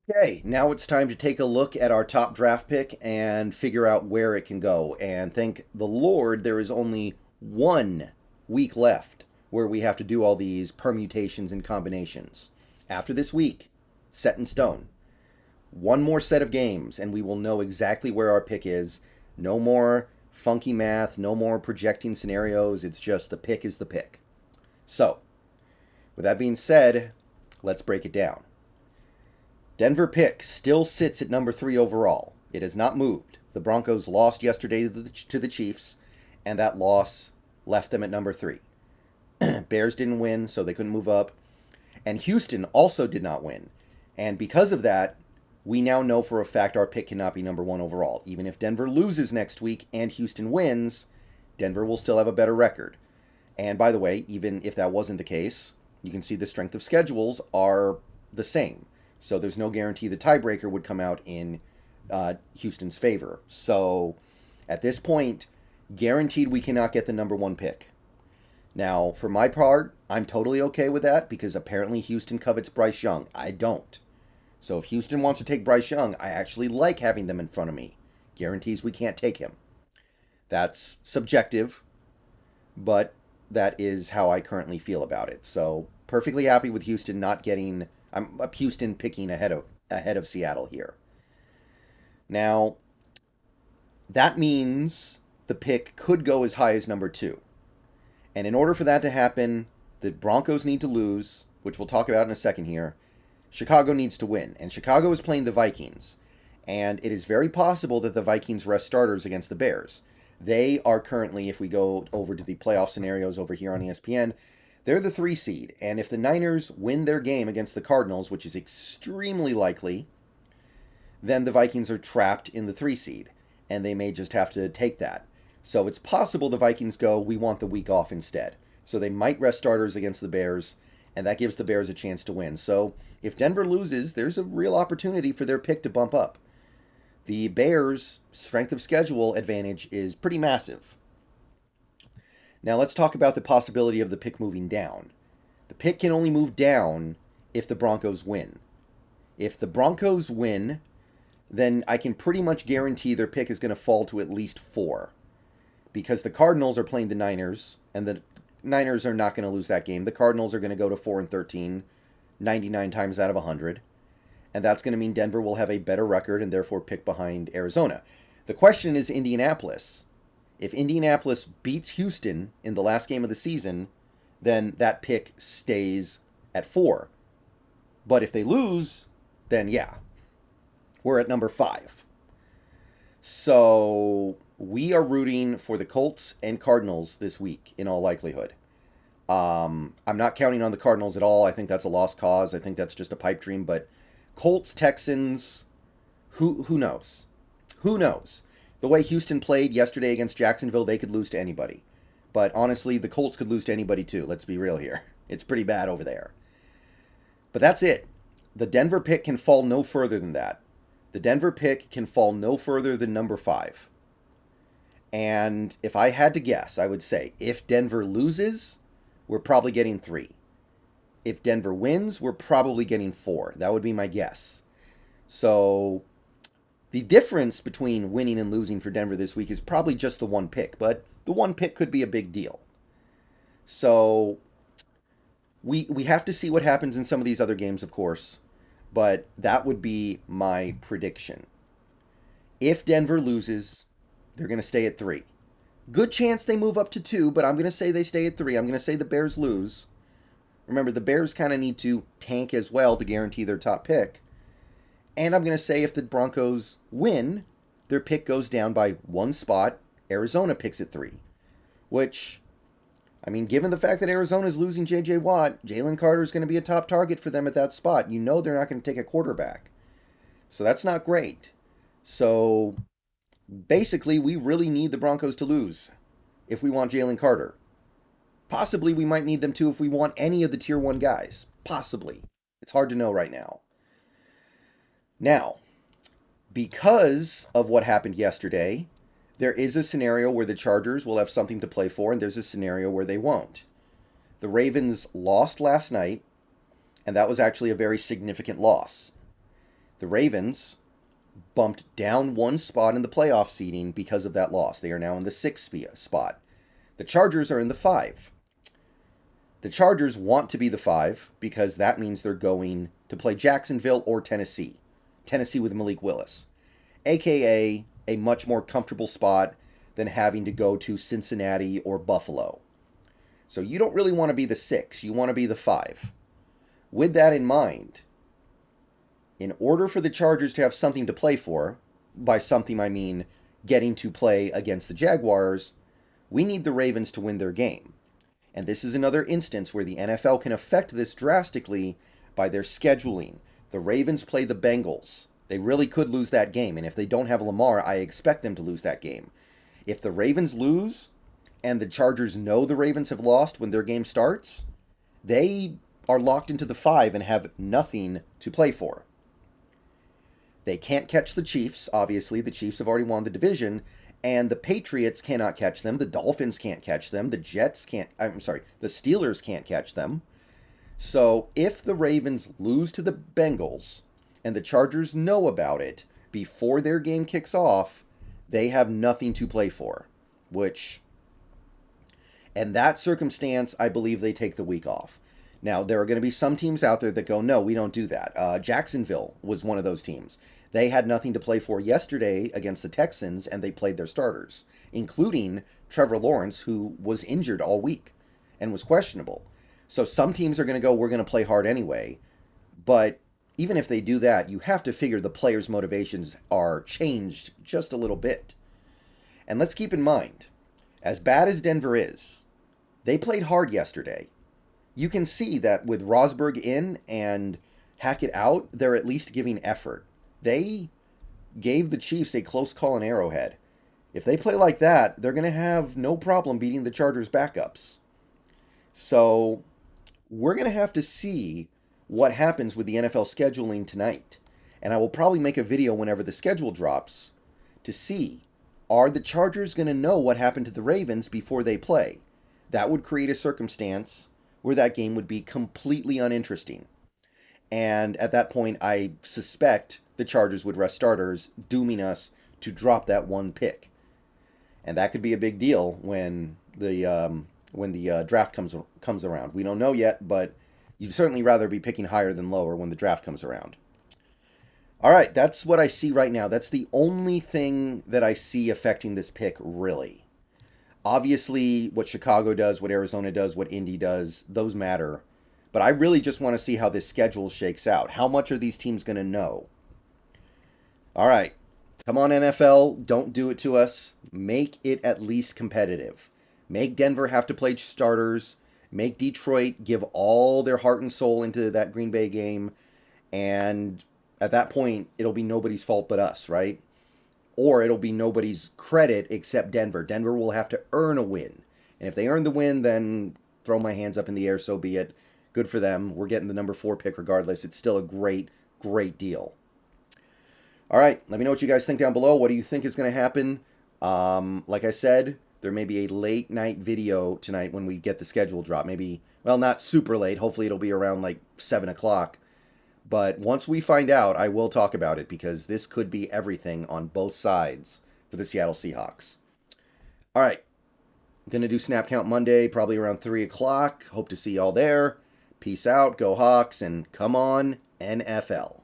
Okay, now it's time to take a look at our top draft pick and figure out where it can go. And thank the Lord, there is only 1 week left where we have to do all these permutations and combinations. After this week, set in stone. One more set of games, and we will know exactly where our pick is. No more funky math, no more projecting scenarios. It's just the pick is the pick. So, with that being said, let's break it down. Denver pick still sits at number 3 overall. It has not moved. The Broncos lost yesterday to the Chiefs, and that loss left them at number 3. Bears didn't win, so they couldn't move up. And Houston also did not win. And because of that, we now know for a fact our pick cannot be number 1 overall. Even if Denver loses next week and Houston wins, Denver will still have a better record. And by the way, even if that wasn't the case, you can see the strength of schedules are the same. So there's no guarantee the tiebreaker would come out in Houston's favor. So at this point, guaranteed we cannot get the number 1 pick. Now, for my part, I'm totally okay with that because apparently Houston covets Bryce Young. I don't. So if Houston wants to take Bryce Young, I actually like having them in front of me. Guarantees we can't take him. That's subjective, but that is how I currently feel about it. So perfectly happy with Houston not getting... I'm Houston picking ahead of Seattle here. Now, that means the pick could go as high as number 2. And in order for that to happen, the Broncos need to lose, which we'll talk about in a second here. Chicago needs to win, and Chicago is playing the Vikings. And it is very possible that the Vikings rest starters against the Bears. They are currently, if we go over to the playoff scenarios over here on ESPN, they're the 3 seed, and if the Niners win their game against the Cardinals, which is extremely likely, then the Vikings are trapped in the 3 seed, and they may just have to take that. So it's possible the Vikings go, we want the week off instead. So they might rest starters against the Bears, and that gives the Bears a chance to win. So if Denver loses, there's a real opportunity for their pick to bump up. The Bears' strength of schedule advantage is pretty massive. Now let's talk about the possibility of the pick moving down. The pick can only move down if the Broncos win. If the Broncos win, then I can pretty much guarantee their pick is going to fall to at least 4. Because the Cardinals are playing the Niners, and the Niners are not going to lose that game. The Cardinals are going to go to 4-13, 99 times out of 100. And that's going to mean Denver will have a better record and therefore pick behind Arizona. The question is Indianapolis. If Indianapolis beats Houston in the last game of the season, then that pick stays at 4. But if they lose, then yeah, we're at number 5. So we are rooting for the Colts and Cardinals this week, in all likelihood. I'm not counting on the Cardinals at all. I think that's a lost cause. I think that's just a pipe dream. But Colts, Texans, who knows? Who knows? The way Houston played yesterday against Jacksonville, they could lose to anybody. But honestly, the Colts could lose to anybody too. Let's be real here. It's pretty bad over there. But that's it. The Denver pick can fall no further than that. The Denver pick can fall no further than number 5. And if I had to guess, I would say if Denver loses, we're probably getting 3. If Denver wins, we're probably getting 4. That would be my guess. So the difference between winning and losing for Denver this week is probably just the 1 pick, but the 1 pick could be a big deal. So we have to see what happens in some of these other games, of course, but that would be my prediction. If Denver loses, they're going to stay at 3. Good chance they move up to 2, but I'm going to say they stay at 3. I'm going to say the Bears lose. Remember, the Bears kind of need to tank as well to guarantee their top pick. And I'm going to say if the Broncos win, their pick goes down by 1 spot. Arizona picks at 3. Which, I mean, given the fact that Arizona's losing J.J. Watt, Jalen Carter is going to be a top target for them at that spot. You know they're not going to take a quarterback. So that's not great. So basically, we really need the Broncos to lose if we want Jalen Carter. Possibly we might need them to if we want any of the Tier 1 guys. Possibly. It's hard to know right now. Now, because of what happened yesterday, there is a scenario where the Chargers will have something to play for, and there's a scenario where they won't. The Ravens lost last night, and that was actually a very significant loss. The Ravens bumped down one spot in the playoff seeding because of that loss. They are now in the 6th spot. The Chargers are in the 5. The Chargers want to be the 5 because that means they're going to play Jacksonville or Tennessee. Tennessee with Malik Willis, aka a much more comfortable spot than having to go to Cincinnati or Buffalo. So you don't really want to be the 6, you want to be the 5. With that in mind, in order for the Chargers to have something to play for, by something I mean getting to play against the Jaguars, we need the Ravens to win their game. And this is another instance where the NFL can affect this drastically by their scheduling. The Ravens play the Bengals. They really could lose that game, and if they don't have Lamar, I expect them to lose that game. If the Ravens lose, and the Chargers know the Ravens have lost when their game starts, they are locked into the 5 and have nothing to play for. They can't catch the Chiefs, obviously. The Chiefs have already won the division, and the Patriots cannot catch them. The Dolphins can't catch them. The Steelers can't catch them. So if the Ravens lose to the Bengals, and the Chargers know about it before their game kicks off, they have nothing to play for, in that circumstance, I believe they take the week off. Now, there are going to be some teams out there that go, no, we don't do that. Jacksonville was one of those teams. They had nothing to play for yesterday against the Texans, and they played their starters, including Trevor Lawrence, who was injured all week and was questionable. So some teams are going to go, we're going to play hard anyway. But even if they do that, you have to figure the players' motivations are changed just a little bit. And let's keep in mind, as bad as Denver is, they played hard yesterday. You can see that with Rosberg in and Hackett out, they're at least giving effort. They gave the Chiefs a close call in Arrowhead. If they play like that, they're going to have no problem beating the Chargers' backups. So we're going to have to see what happens with the NFL scheduling tonight. And I will probably make a video whenever the schedule drops to see, are the Chargers going to know what happened to the Ravens before they play? That would create a circumstance where that game would be completely uninteresting. And at that point, I suspect the Chargers would rest starters, dooming us to drop that one pick. And that could be a big deal when the draft comes around. We don't know yet, but you'd certainly rather be picking higher than lower when the draft comes around. All right, that's what I see right now. That's the only thing that I see affecting this pick, really. Obviously, what Chicago does, what Arizona does, what Indy does, those matter. But I really just want to see how this schedule shakes out. How much are these teams going to know? All right. Come on, NFL. Don't do it to us. Make it at least competitive. Make Denver have to play starters. Make Detroit give all their heart and soul into that Green Bay game. And at that point, it'll be nobody's fault but us, right? Or it'll be nobody's credit except Denver. Denver will have to earn a win. And if they earn the win, then throw my hands up in the air, so be it. Good for them. We're getting the number 4 pick regardless. It's still a great, great deal. All right, let me know what you guys think down below. What do you think is going to happen? Like I said, there may be a late night video tonight when we get the schedule drop. Maybe, well, not super late. Hopefully it'll be around like 7 o'clock. But once we find out, I will talk about it because this could be everything on both sides for the Seattle Seahawks. All right, I'm going to do Snap Count Monday, probably around 3 o'clock. Hope to see y'all there. Peace out, go Hawks, and come on, NFL.